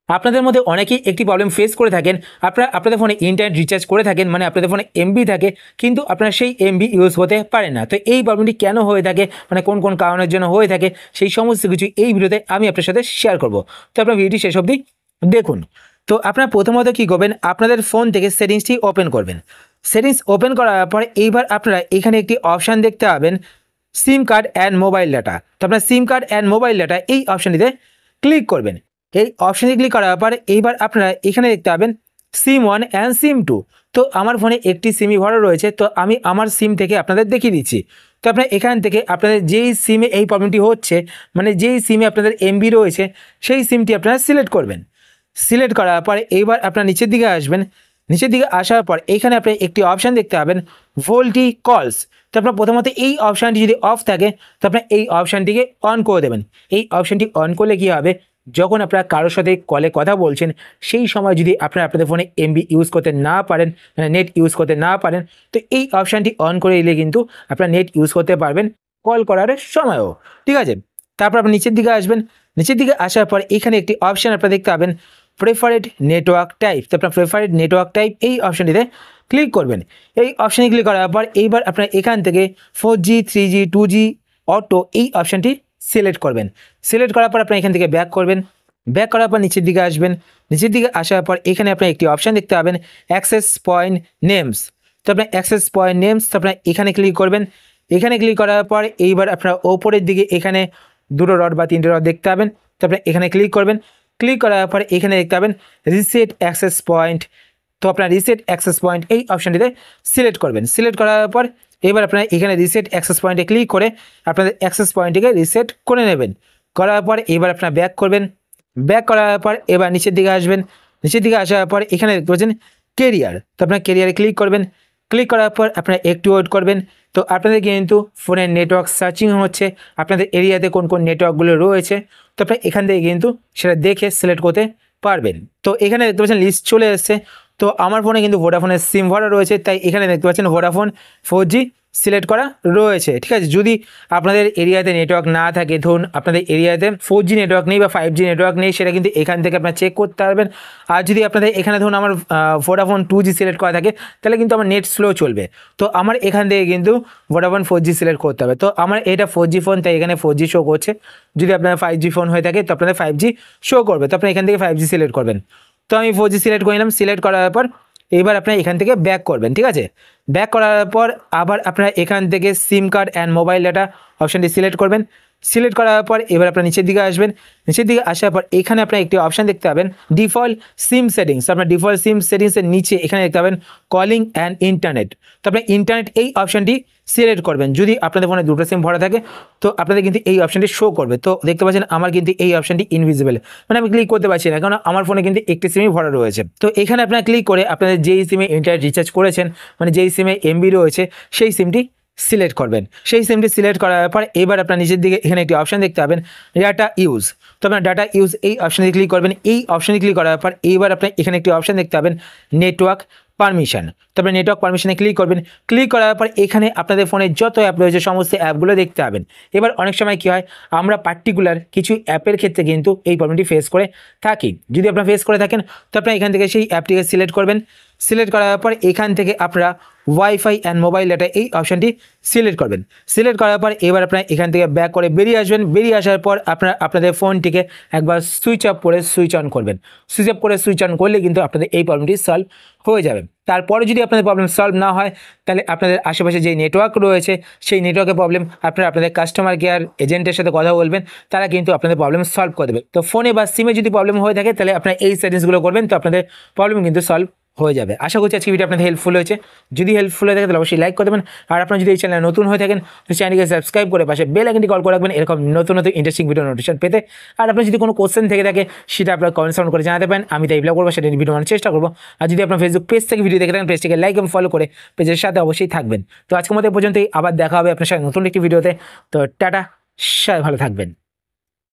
আপনাদের মধ্যে অনেকেই একটি প্রবলেম ফেস করে থাকেন, আপনারা আপনাদের ফোনে ইন্টারনেট রিচার্জ করে থাকেন, মানে আপনাদের ফোনে এমবি থাকে, কিন্তু আপনারা সেই এমবি ইউজ হতে পারে না। তো এই প্রবলেমটি কেন হয়ে থাকে, মানে কোন কোন কারণের জন্য হয়ে থাকে, সেই সমস্ত কিছু এই ভিডিওতে আমি আপনার সাথে শেয়ার করব। তো আপনার ভিডিওটি শেষ অবধি দেখুন। তো আপনারা প্রথমত কী করবেন, আপনাদের ফোন থেকে সেটিংসটি ওপেন করবেন। সেটিংস ওপেন করার পর এইবার আপনারা এখানে একটি অপশান দেখতে পাবেন, সিম কার্ড অ্যান্ড মোবাইল ডাটা। তো আপনার সিম কার্ড অ্যান্ড মোবাইল ডাটা এই অপশানটিতে ক্লিক করবেন। এই অপশানে ক্লিক করার পর এইবার আপনারা এখানে দেখতে পাবেন সিম 1 অ্যান্ড সিম 2। তো আমার ফোনে একটি সিমই ভরা রয়েছে, তো আমি আমার সিম থেকে আপনাদের দেখিয়ে দিচ্ছি। তো আপনারা এখান থেকে আপনাদের যেই সিমে এই প্রবলেমটি হচ্ছে, মানে যেই সিমে আপনাদের এমবি রয়েছে, সেই সিমটি আপনারা সিলেক্ট করবেন। সিলেক্ট করার পর এইবার আপনারা নিচের দিকে আসবেন। নিচের দিকে আসার পর এইখানে আপনি একটি অপশান দেখতে পাবেন, ভোল্টি কলস। তো আপনার প্রথমত এই অপশানটি যদি অফ থাকে, তো আপনার এই অপশানটিকে অন করে দেবেন। এই অপশানটি অন করলে কী হবে, যখন আপনারা কারোর সাথে কলে কথা বলছেন, সেই সময় যদি আপনারা আপনাদের ফোনে এমবি ইউজ করতে না পারেন, মানে নেট ইউজ করতে না পারেন, তো এই অপশানটি অন করে এলে কিন্তু আপনারা নেট ইউজ করতে পারবেন কল করার সময়ও। ঠিক আছে, তারপর আপনি নিচের দিকে আসবেন। নিচের দিকে আসার পর এখানে একটি অপশান আপনারা দেখতে পাবেন, প্রেফারেড নেটওয়ার্ক টাইপ। তো আপনার প্রেফারেড নেটওয়ার্ক টাইপ এই অপশানটিতে ক্লিক করবেন। এই অপশানে ক্লিক করার পর এইবার আপনারা এখান থেকে 4G 3G 2G অটো এই অপশানটি সিলেক্ট করবেন। সিলেক্ট করার পর আপনারা এখান থেকে ব্যাক করবেন। ব্যাক করার পর নিচের দিকে আসবেন। নিচের দিকে আসার পর এখানে আপনারা একটি অপশান দেখতে পাবেন, অ্যাক্সেস পয়েন্ট নেমস। তো আপনার অ্যাক্সেস পয়েন্ট নেমস, তো আপনারা এখানে ক্লিক করবেন। এখানে ক্লিক করার পর এইবার আপনারা ওপরের দিকে এখানে দুটো রড বা তিনটে রড দেখতে পাবেন। তো আপনারা এখানে ক্লিক করবেন। ক্লিক করার পর এখানে দেখতে পাবেন রিসেট অ্যাক্সেস পয়েন্ট। তো আপনার রিসেট অ্যাক্সেস পয়েন্ট এই অপশানটিতে সিলেক্ট করবেন। সিলেক্ট করার পর এবার আপনারা এখানে রিসেট অ্যাক্সেস পয়েন্টে ক্লিক করে আপনাদের অ্যাক্সেস পয়েন্টটিকে রিসেট করে নেবেন। করার পর এবার আপনারা ব্যাক করবেন। ব্যাক করার পর এবার নিচের দিকে আসবেন। নিচের দিকে আসার পর এখানে দেখতে পাচ্ছেন কেরিয়ার। তো আপনার কেরিয়ারে ক্লিক করবেন। ক্লিক করার পর আপনারা একটু ওয়েট করবেন। তো আপনাদের কিন্তু ফোনের নেটওয়ার্ক সার্চিং হচ্ছে, আপনাদের এরিয়াতে কোন কোন নেটওয়ার্কগুলো রয়েছে, তো আপনারা এখান থেকে কিন্তু সেটা দেখে সিলেক্ট করতে পারবেন। তো এখানে দেখতে পাচ্ছেন লিস্ট চলে এসছে। তো আমার ফোনে কিন্তু ভোডাফোনের সিম ভরা রয়েছে, তাই এখানে দেখতে পাচ্ছেন ভোডাফোন 4G সিলেক্ট করা রয়েছে। ঠিক আছে, যদি আপনাদের এরিয়াতে নেটওয়ার্ক না থাকে, ধরুন আপনাদের এরিয়াতে 4G নেটওয়ার্ক নেই বা 5G নেটওয়ার্ক নেই, সেটা কিন্তু এখান থেকে আপনারা চেক করতে পারবেন। আর যদি আপনাদের এখানে ধরুন আমার ভোডাফোন 2G সিলেক্ট করা থাকে, তাহলে কিন্তু আমার নেট স্লো চলবে। তো আমার এখান থেকে কিন্তু ভোডাফোন 4G সিলেক্ট করতে হবে। তো আমার এটা 4G ফোন, তাই এখানে 4G শো করছে। যদি আপনার 5G ফোন হয়ে থাকে, তো আপনাদের 5G শো করবে। তো আপনি এখান থেকে 5G সিলেক্ট করবেন। তো আমি 4G সিলেক্ট করে নিলাম। সিলেক্ট করার পর এবার আপনারা এখান থেকে ব্যাক করবেন। ঠিক আছে, ব্যাক করার পর আবার আপনারা এখান থেকে সিম কার্ড অ্যান্ড মোবাইল ডাটা অপশানটি সিলেক্ট করবেন। সিলেক্ট করার পর এবার আপনারা নিচের দিকে আসবেন। নিচের দিকে আসার পর এখানে আপনারা একটি অপশান দেখতে পাবেন, ডিফল্ট সিম সেটিংস। আপনার ডিফল্ট সিম সেটিংসের নিচে এখানে দেখতে পাবেন কলিং অ্যান্ড ইন্টারনেট। তো আপনার ইন্টারনেট এই অপশানটি সিলেক্ট করবেন। যদি আপনাদের ফোনে দুটো সিম ভরা থাকে, তো আপনাদের কিন্তু এই অপশানটি শো করবে। তো দেখতে পাচ্ছেন আমার কিন্তু এই অপশানটি ইনভিজিবল, মানে আমি ক্লিক করতে পারছি না, কারণ আমার ফোনে কিন্তু একটি সিমই ভরা রয়েছে। তো এখানে আপনারা ক্লিক করে আপনাদের যেই সিমে ইন্টারনেট রিচার্জ করেছেন, মানে যেই সিমে এমবি রয়েছে, সেই সিমটি সিলেক্ট করবেন। সেই সিমটি সিলেক্ট করার পর এবার আপনার নিচের দিকে এখানে একটি অপশান দেখতে পাবেন, ডাটা ইউজ। তো আপনার ডাটা ইউজ এই অপশানে ক্লিক করবেন। এই অপশানে ক্লিক করার পর এইবার আপনার এখানে একটি অপশান দেখতে পাবেন, নেটওয়ার্ক পারমিশন। তারপরে নেটওয়ার্ক পারমিশনে ক্লিক করবেন। ক্লিক করার পর এখানে আপনাদের ফোনে যত অ্যাপ রয়েছে সমস্ত অ্যাপগুলো দেখতে পাবেন। এবার অনেক সময় কী হয়, আমরা পার্টিকুলার কিছু অ্যাপের ক্ষেত্রে কিন্তু এই প্রবলেমটি ফেস করে থাকি। যদি আপনারা ফেস করে থাকেন, তো আপনারা এখান থেকে সেই অ্যাপটিকে সিলেক্ট করবেন। সিলেক্ট করার পর এখান থেকে আপনারা ওয়াইফাই অ্যান্ড মোবাইল ডাটা এই অপশানটি সিলেক্ট করবেন। সিলেক্ট করার পর এবার আপনারা এখান থেকে ব্যাক করে বেরিয়ে আসবেন। বেরিয়ে আসার পর আপনারা আপনাদের ফোনটিকে একবার সুইচ অফ করে সুইচ অন করবেন। সুইচ অফ করে সুইচ অন করলে কিন্তু আপনাদের এই প্রবলেমটি সলভ হয়ে যাবে। তারপরে যদি আপনাদের প্রবলেম সলভ না হয়, তাহলে আপনাদের আশেপাশে যে নেটওয়ার্ক রয়েছে, সেই নেটওয়ার্কের প্রবলেম আপনারা আপনাদের কাস্টমার কেয়ার এজেন্টের সাথে কথা বলবেন, তারা কিন্তু আপনাদের প্রবলেম সলভ করে দেবে। তো ফোনে বা সিমে যদি প্রবলেম হয়ে থাকে, তাহলে আপনারা এই সেটিংসগুলো করবেন, তো আপনাদের প্রবলেম কিন্তু সলভ হয়ে যাবে। আশা করছি আজকে ভিডিও আপনাদের হেল্পফুল হয়েছে। যদি হেল্পফুল হয়ে থাকে তাহলে অবশ্যই লাইক করে দেবেন। আর আপনারা যদি এই চ্যানেলে নতুন হয়ে থাকেন, তো চ্যানেলকে সাবস্ক্রাইব করে পাশে বেল আইকনটি কল করে রাখবেন এরকম নতুন নতুন ইন্টারেস্টিং ভিডিও নোটিফিকেশন পেতে। আর আপনার যদি কোনো কোশ্চেন থেকে থাকে, সেটা আপনারা কমেন্ট সাউন্ড করে জানাতে পারেন। আমি তাই রিপ্লাই করবো, সেটা ভিডিও বানানোর চেষ্টা করবো। আর যদি আপনার ফেসবুক পেজ থেকে ভিডিও দেখে থাকেন, পেজটিকে লাইক এবং ফলো করে পেজের সাথে অবশ্যই থাকবেন। তো আজকের মতো পর্যন্তই, আবার দেখা হবে আপনার সাথে নতুন একটি ভিডিওতে। তো টাটা, সবাই ভালো থাকবেন।